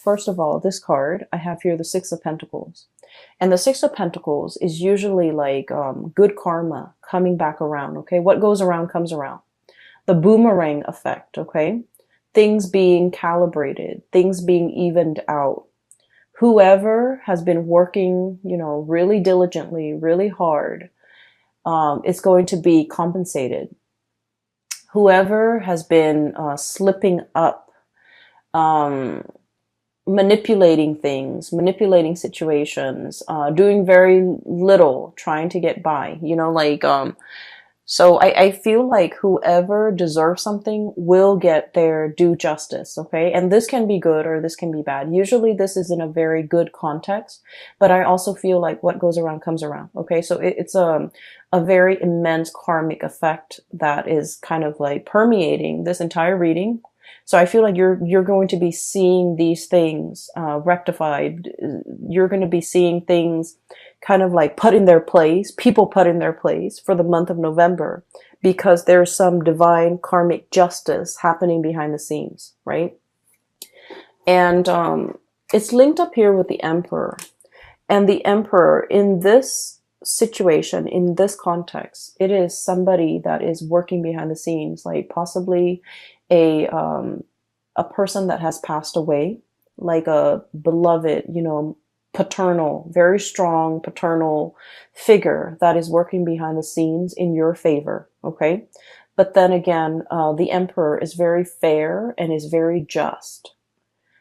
first of all, this card, I have here the Six of Pentacles. And the Six of Pentacles is usually like good karma coming back around, okay? What goes around comes around. The boomerang effect, okay? Things being calibrated, things being evened out. Whoever has been working, you know, really diligently, really hard, is going to be compensated. Whoever has been slipping up, um, manipulating things, manipulating situations, doing very little, trying to get by, you know, like, so I feel like whoever deserves something will get their due justice, okay? And this can be good or this can be bad. Usually this is in a very good context, but I also feel like what goes around comes around, okay? So it's a very immense karmic effect that is kind of like permeating this entire reading. So I feel like you're going to be seeing these things rectified. You're going to be seeing things kind of like put in their place, people put in their place for the month of November, because there's some divine karmic justice happening behind the scenes, right? And it's linked up here with the Emperor. And the Emperor in this situation, in this context, it is somebody that is working behind the scenes, like possibly a person that has passed away, like a beloved, you know, paternal, very strong paternal figure that is working behind the scenes in your favor, okay? But then again, the Emperor is very fair and is very just.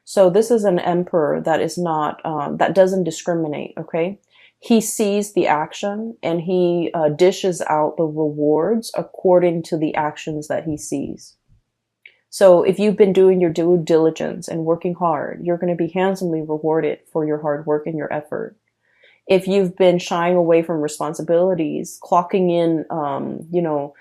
So this is an emperor that is not, that doesn't discriminate, okay? He sees the action and he dishes out the rewards according to the actions that he sees. So if you've been doing your due diligence and working hard, you're going to be handsomely rewarded for your hard work and your effort. If you've been shying away from responsibilities, clocking in, you know,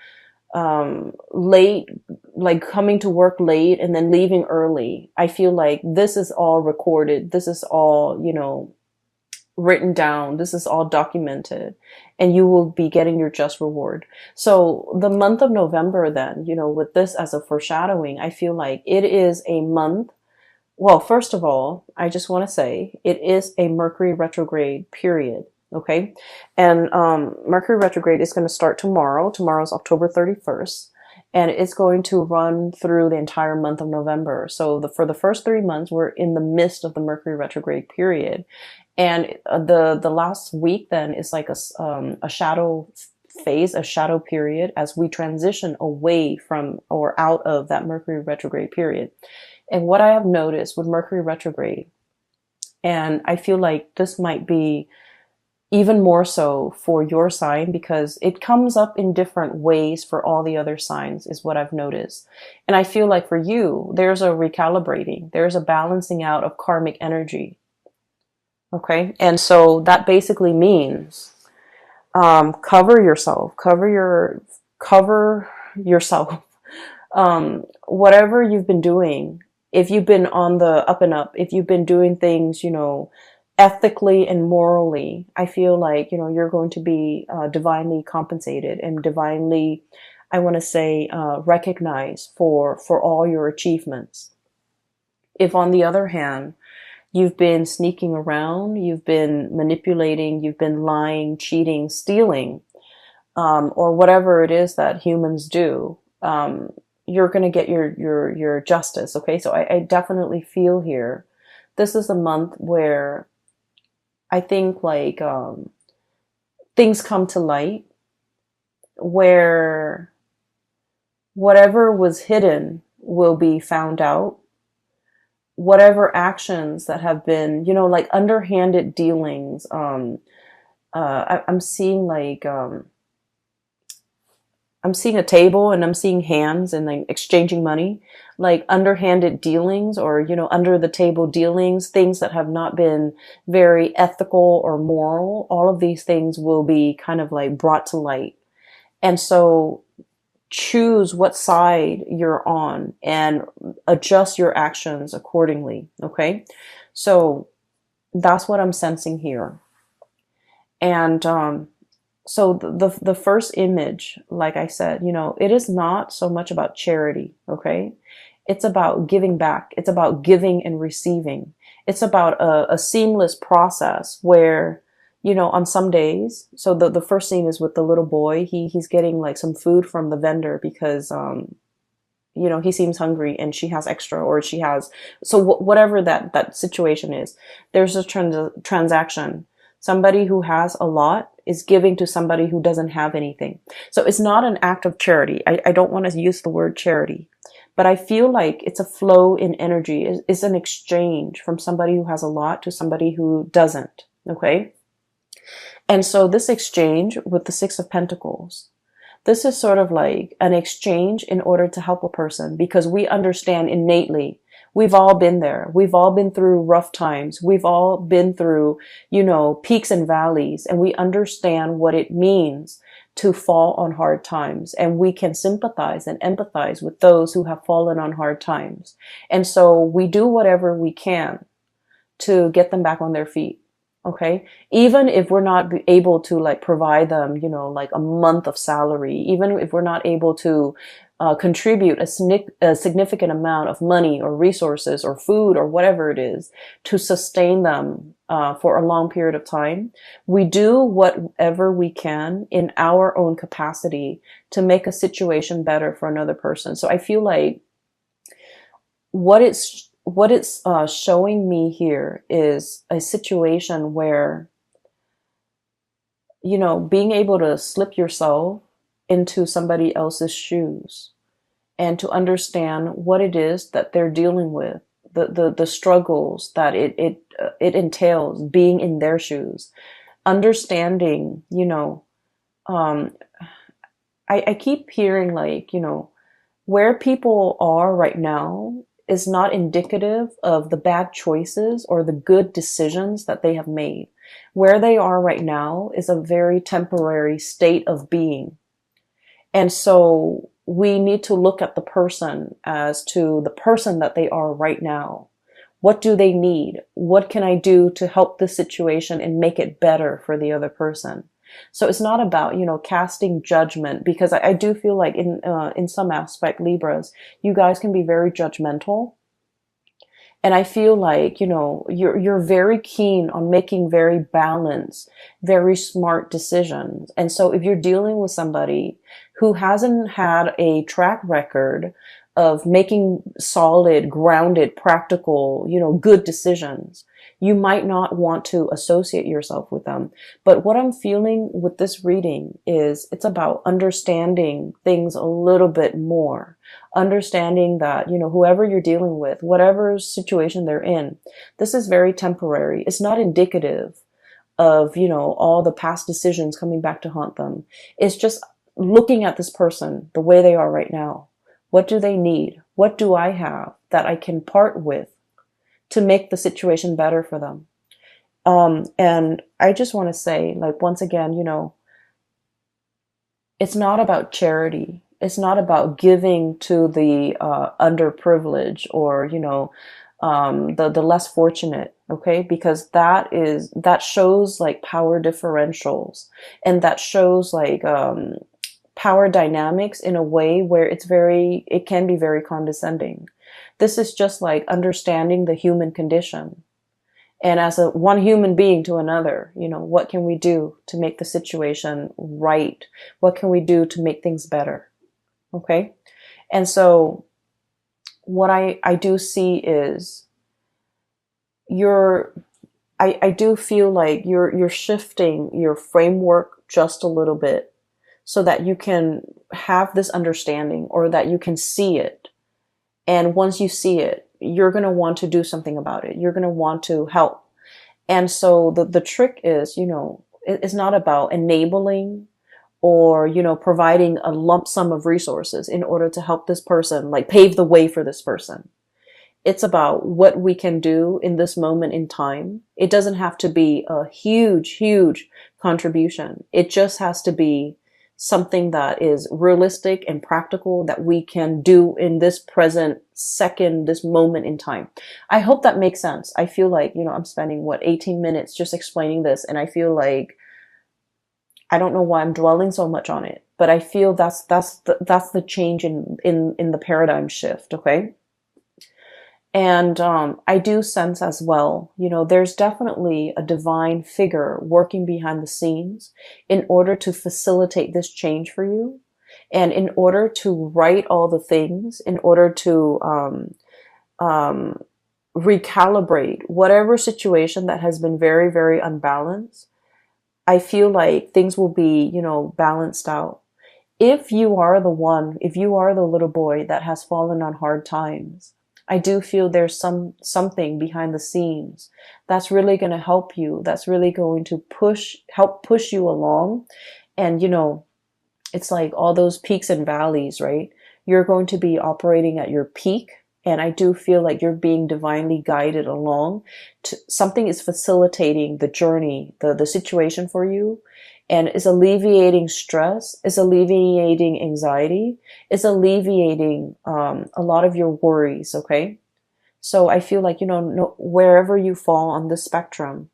late, like coming to work late and then leaving early, I feel like this is all recorded. This is all, you know, written down. This is all documented, and you will be getting your just reward. So the month of November then, you know, with this as a foreshadowing, I feel like it is a month. Well, first of all, I just want to say it is a Mercury retrograde period. Okay. And, Mercury retrograde is going to start tomorrow. Tomorrow's October 31st. And it's going to run through the entire month of November. So for the first 3 months, we're in the midst of the Mercury retrograde period. And the last week then is like a shadow phase, a shadow period, as we transition away from or out of that Mercury retrograde period. And what I have noticed with Mercury retrograde, and I feel like this might be even more so for your sign because it comes up in different ways for all the other signs, is what I've noticed. And I feel like for you, there's a recalibrating, there's a balancing out of karmic energy. Okay. And so that basically means, cover yourself, cover yourself. Whatever you've been doing, if you've been on the up and up, if you've been doing things, you know, ethically and morally, I feel like, you know, you're going to be divinely compensated and divinely, I want to say, recognized for all your achievements. If on the other hand, you've been sneaking around, you've been manipulating, you've been lying, cheating, stealing, or whatever it is that humans do, you're going to get your justice. Okay. So I definitely feel here, this is a month where I think like, things come to light where whatever was hidden will be found out. Whatever actions that have been, you know, like underhanded dealings, I'm seeing like, I'm seeing a table and I'm seeing hands and like exchanging money, like underhanded dealings or, you know, under the table dealings, things that have not been very ethical or moral. All of these things will be kind of like brought to light. And so choose what side you're on and adjust your actions accordingly. Okay. So that's what I'm sensing here. And, so the first image, like I said, you know, it is not so much about charity. Okay. It's about giving back. It's about giving and receiving. It's about a seamless process where, on some days, so the first scene is with the little boy. He's getting like some food from the vendor because, he seems hungry and she has extra, or she has, so whatever that situation is, there's a transaction. Somebody who has a lot is giving to somebody who doesn't have anything. So it's not an act of charity. I don't want to use the word charity, but I feel like it's a flow in energy. It's an exchange from somebody who has a lot to somebody who doesn't. Okay. And so this exchange with the Six of Pentacles, this is sort of like an exchange in order to help a person, because we understand innately. We've all been there. We've all been through rough times. We've all been through, peaks and valleys, and we understand what it means to fall on hard times. And we can sympathize and empathize with those who have fallen on hard times. And so we do whatever we can to get them back on their feet. Okay. Even if we're not able to like provide them, like a month of salary, even if we're not able to contribute a significant amount of money or resources or food or whatever it is to sustain them for a long period of time, we do whatever we can in our own capacity to make a situation better for another person. So I feel like what it's showing me here is a situation where, being able to slip yourself into somebody else's shoes and to understand what it is that they're dealing with, the struggles that it entails being in their shoes, understanding, I keep hearing like, where people are right now is not indicative of the bad choices or the good decisions that they have made. Where they are right now is a very temporary state of being. And so we need to look at the person as to the person that they are right now. What do they need? What can I do to help the situation and make it better for the other person? So it's not about, casting judgment, because I do feel like in some aspect, Libras, you guys can be very judgmental. And I feel like, you're very keen on making very balanced, very smart decisions. And so if you're dealing with somebody who hasn't had a track record of making solid, grounded, practical, good decisions, you might not want to associate yourself with them. But what I'm feeling with this reading is it's about understanding things a little bit more. Understanding that, whoever you're dealing with, whatever situation they're in, this is very temporary. It's not indicative of, all the past decisions coming back to haunt them. It's just looking at this person the way they are right now. What do they need? What do I have that I can part with to make the situation better for them? And I just want to say, like, once again, it's not about charity. It's not about giving to the underprivileged or, the less fortunate. Okay. Because that shows like power differentials, and that shows like, power dynamics in a way where it can be very condescending. This is just like understanding the human condition. And as one human being to another, what can we do to make the situation right? What can we do to make things better? Okay. And so what I do see is I do feel like you're shifting your framework just a little bit so that you can have this understanding, or that you can see it. And once you see it, you're going to want to do something about it. You're going to want to help. And so the trick is, it's not about enabling or, providing a lump sum of resources in order to help this person, like pave the way for this person. It's about what we can do in this moment in time. It doesn't have to be a huge, huge contribution. It just has to be something that is realistic and practical that we can do in this present second, this moment in time. I hope that makes sense. I feel like, I'm spending 18 minutes just explaining this, and I feel like I don't know why I'm dwelling so much on it, but I feel that's the change in the paradigm shift. Okay. And I do sense as well, there's definitely a divine figure working behind the scenes in order to facilitate this change for you, and in order to right all the things, in order to um, recalibrate whatever situation that has been very, very unbalanced. I feel like things will be, balanced out. If you are the one, if you are the little boy that has fallen on hard times, I do feel there's something behind the scenes that's really going to help you, that's really going to help push you along. And it's like all those peaks and valleys, right? You're going to be operating at your peak. And I do feel like you're being divinely guided along. Something is facilitating the journey, the situation for you, and is alleviating stress, is alleviating anxiety, is alleviating a lot of your worries, okay? So I feel like, wherever you fall on the spectrum,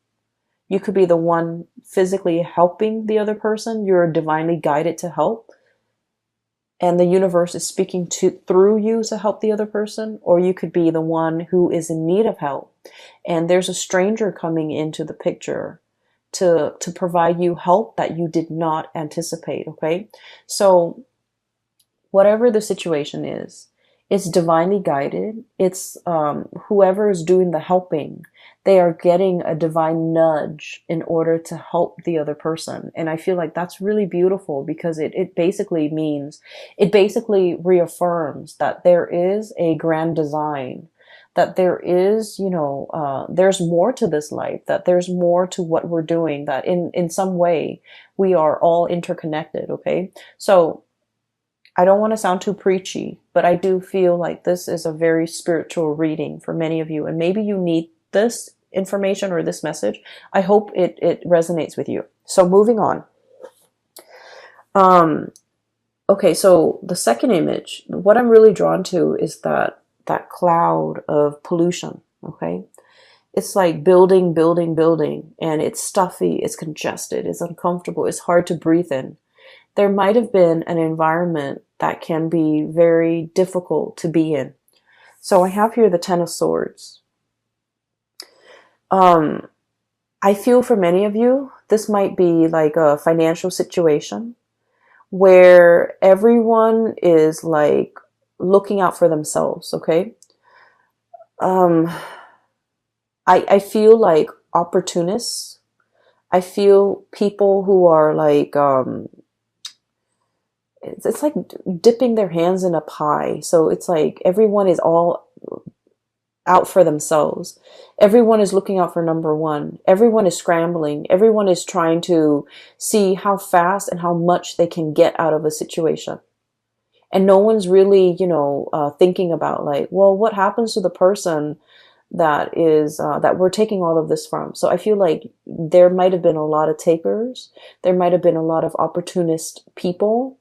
you could be the one physically helping the other person. You're divinely guided to help, and the universe is speaking through you to help the other person. Or you could be the one who is in need of help, and there's a stranger coming into the picture to provide you help that you did not anticipate, okay? So whatever the situation is, it's divinely guided. It's whoever is doing the helping, they are getting a divine nudge in order to help the other person. And I feel like that's really beautiful, because it basically means, it basically reaffirms that there is a grand design, that there is, there's more to this life, that there's more to what we're doing, that in some way we are all interconnected, okay? So I don't want to sound too preachy, but I do feel like this is a very spiritual reading for many of you, and maybe you need this information or this message. I hope it resonates with you. So moving on. Okay, so the second image, what I'm really drawn to is that cloud of pollution, okay? It's like building, building, building, and it's stuffy, it's congested, it's uncomfortable, it's hard to breathe in. There might have been an environment that can be very difficult to be in. So I have here the Ten of Swords. I feel for many of you, this might be like a financial situation where everyone is like looking out for themselves, okay? I feel like opportunists. I feel people who are like, it's like dipping their hands in a pie. So it's like everyone is all out for themselves. Everyone is looking out for number one. Everyone is scrambling. Everyone is trying to see how fast and how much they can get out of a situation. And no one's really, thinking about like, well, what happens to the person that is, that we're taking all of this from? So I feel like there might have been a lot of takers. There might have been a lot of opportunistic people,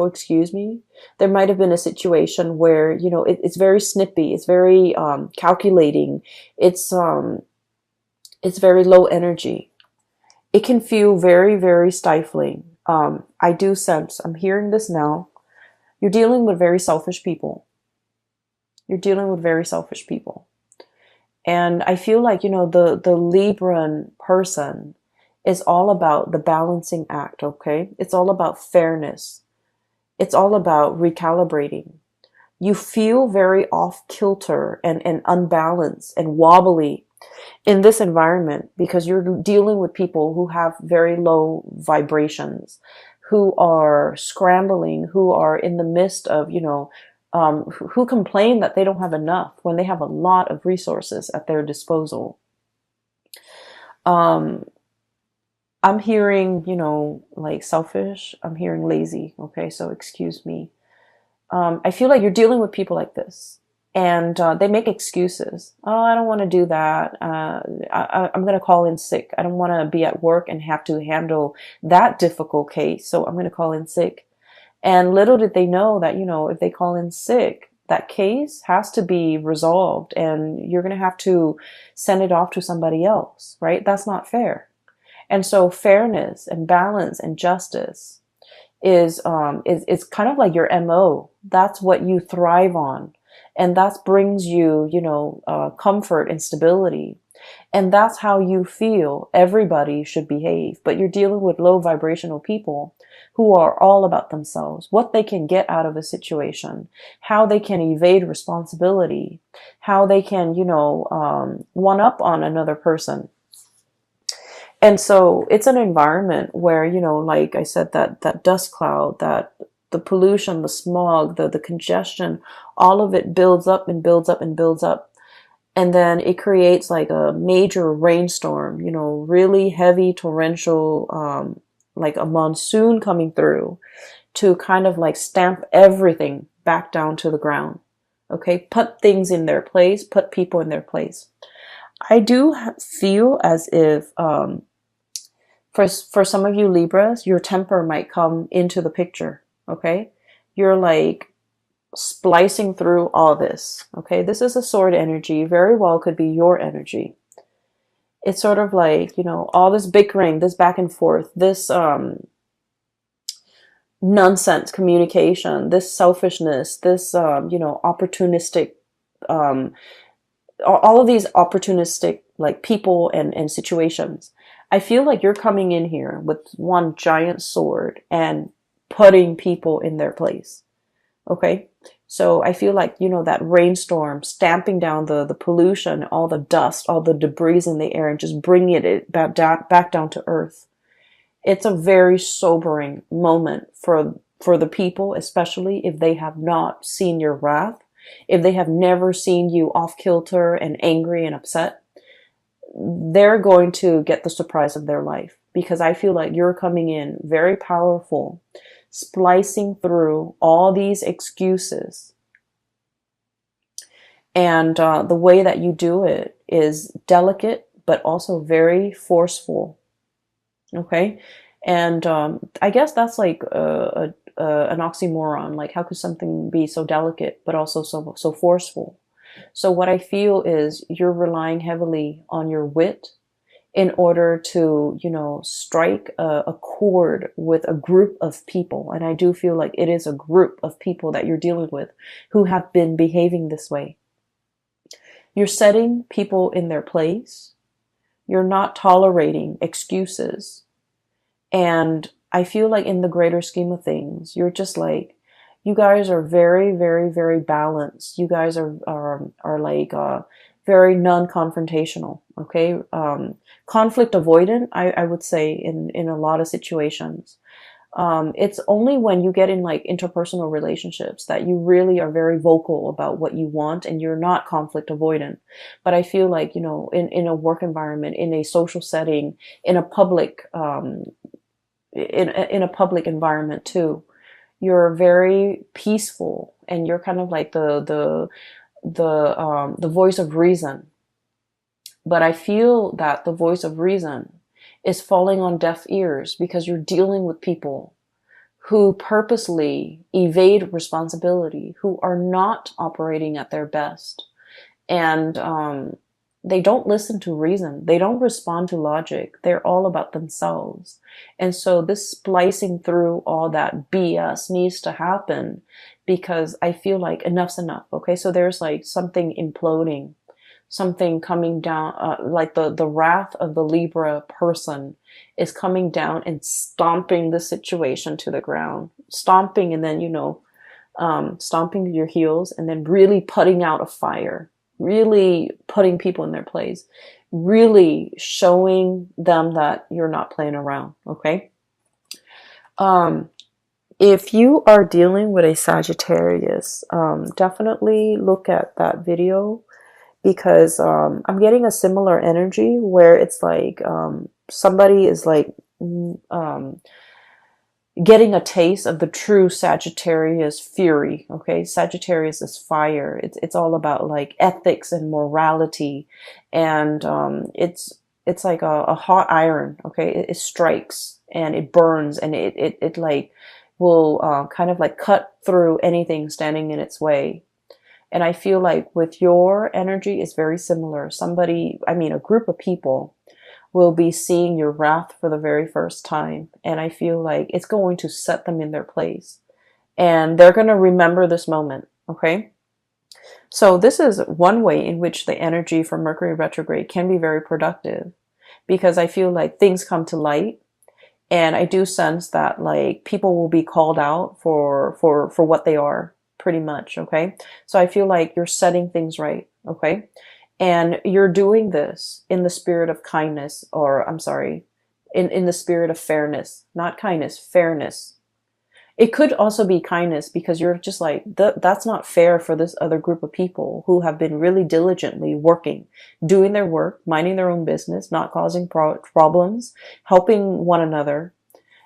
excuse me. There might have been a situation where, it's very snippy. It's very, calculating. It's very low energy. It can feel very, very stifling. I do sense, I'm hearing this now, you're dealing with very selfish people. You're dealing with very selfish people. And I feel like, the Libran person is all about the balancing act, okay? It's all about fairness. It's all about recalibrating. You feel very off kilter and unbalanced and wobbly in this environment because you're dealing with people who have very low vibrations, who are scrambling, who are in the midst of, who complain that they don't have enough when they have a lot of resources at their disposal. I'm hearing, like selfish. I'm hearing lazy. Okay, so excuse me. I feel like you're dealing with people like this, and they make excuses. Oh, I don't want to do that. I'm going to call in sick. I don't want to be at work and have to handle that difficult case, so I'm going to call in sick. And little did they know that, if they call in sick, that case has to be resolved, and you're going to have to send it off to somebody else, right? That's not fair. And so fairness and balance and justice is kind of like your MO. That's what you thrive on. And that brings you, comfort and stability. And that's how you feel everybody should behave. But you're dealing with low vibrational people who are all about themselves, what they can get out of a situation, how they can evade responsibility, how they can, one up on another person. And so it's an environment where, like I said, that dust cloud, that the pollution, the smog, the congestion, all of it builds up and builds up and builds up. And then it creates like a major rainstorm, really heavy torrential, like a monsoon coming through to kind of like stamp everything back down to the ground. Okay. Put things in their place, put people in their place. I do feel as if, for some of you Libras, your temper might come into the picture. Okay. You're like splicing through all this. Okay. This is a sword energy. Very well could be your energy. It's sort of like, all this bickering, this back and forth, this, nonsense communication, this selfishness, this, opportunistic, all of these opportunistic like people and situations. I feel like you're coming in here with one giant sword and putting people in their place. Okay. So I feel like, that rainstorm stamping down the pollution, all the dust, all the debris in the air and just bringing it back down to earth. It's a very sobering moment for the people, especially if they have not seen your wrath, if they have never seen you off kilter and angry and upset. They're going to get the surprise of their life, because I feel like you're coming in very powerful, splicing through all these excuses. And the way that you do it is delicate, but also very forceful. Okay. And I guess that's like an oxymoron. Like, how could something be so delicate, but also so forceful? So what I feel is you're relying heavily on your wit in order to, strike a chord with a group of people. And I do feel like it is a group of people that you're dealing with who have been behaving this way. You're setting people in their place. You're not tolerating excuses. And I feel like in the greater scheme of things, you're just like, you guys are very, very, very balanced. You guys are like very non-confrontational. Okay, conflict avoidant. I would say in a lot of situations. It's only when you get in like interpersonal relationships that you really are very vocal about what you want, and you're not conflict avoidant. But I feel like, in a work environment, in a social setting, in a public in a public environment too, you're very peaceful, and you're kind of like the voice of reason. But I feel that the voice of reason is falling on deaf ears, because you're dealing with people who purposely evade responsibility, who are not operating at their best. And they don't listen to reason. They don't respond to logic. They're all about themselves. And so this splicing through all that BS needs to happen, because I feel like enough's enough. Okay. So there's like something imploding, something coming down, like the wrath of the Libra person is coming down and stomping the situation to the ground, stomping, and then, stomping your heels, and then really putting out a fire, really putting people in their place, really showing them that you're not playing around. Okay. If you are dealing with a Sagittarius, definitely look at that video, because I'm getting a similar energy where it's like somebody is like getting a taste of the true Sagittarius fury. Okay, Sagittarius is fire. It's all about like ethics and morality, and it's like a hot iron. Okay, it strikes and it burns, and it like will kind of like cut through anything standing in its way. And I feel like with your energy is very similar. A group of people will be seeing your wrath for the very first time. And I feel like it's going to set them in their place. And they're going to remember this moment. Okay. So this is one way in which the energy from Mercury retrograde can be very productive, because I feel like things come to light, and I do sense that like people will be called out for what they are, pretty much, okay? So I feel like you're setting things right, okay? And you're doing this in the spirit of kindness, or I'm sorry, in the spirit of fairness, not kindness, fairness. It could also be kindness, because you're just like, that's not fair for this other group of people who have been really diligently working, doing their work, minding their own business, not causing problems, helping one another.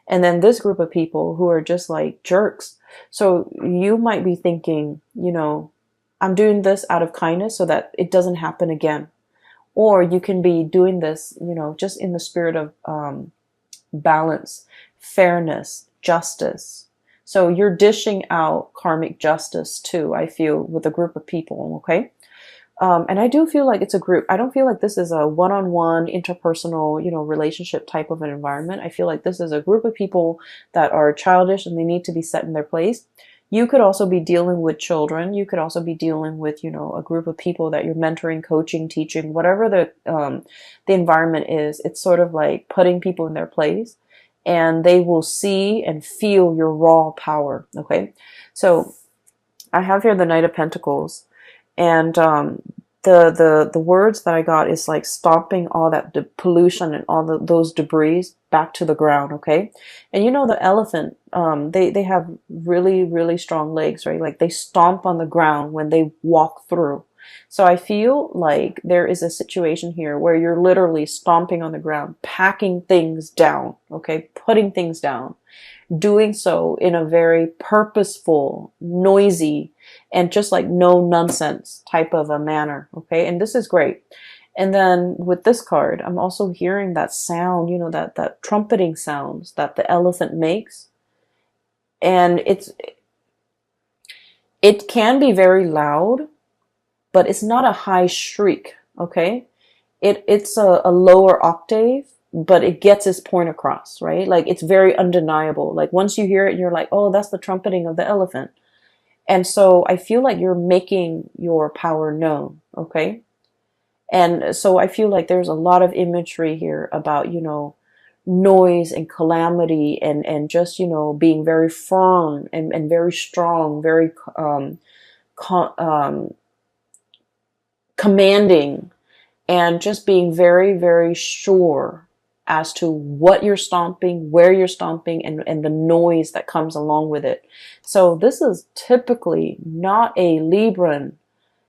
And then this group of people who are just like jerks. So you might be thinking, I'm doing this out of kindness so that it doesn't happen again. Or you can be doing this, just in the spirit of balance, fairness, justice. So you're dishing out karmic justice too, I feel, with a group of people, okay? And I do feel like it's a group. I don't feel like this is a one-on-one interpersonal, relationship type of an environment. I feel like this is a group of people that are childish and they need to be set in their place. You could also be dealing with children. You could also be dealing with, a group of people that you're mentoring, coaching, teaching, whatever the environment is. It's sort of like putting people in their place, and they will see and feel your raw power. Okay. So I have here the Knight of Pentacles, and the words that I got is like stomping all that pollution and all those debris back to the ground, okay? And the elephant, they have really, really strong legs, right? Like they stomp on the ground when they walk through. So I feel like there is a situation here where you're literally stomping on the ground, packing things down, okay? Putting things down. Doing so in a very purposeful, noisy, and just like no nonsense type of a manner. Okay. And this is great. And then with this card, I'm also hearing that sound, that trumpeting sounds that the elephant makes. And it can be very loud, but it's not a high shriek. Okay. It's a lower octave, but it gets its point across, right? Like it's very undeniable. Like once you hear it, you're like, oh, that's the trumpeting of the elephant. And so I feel like you're making your power known, okay? And so I feel like there's a lot of imagery here about, noise and calamity, and just, being very firm and very strong, very commanding, and just being very, very sure as to what you're stomping, where you're stomping, and the noise that comes along with it. So this is typically not a Libran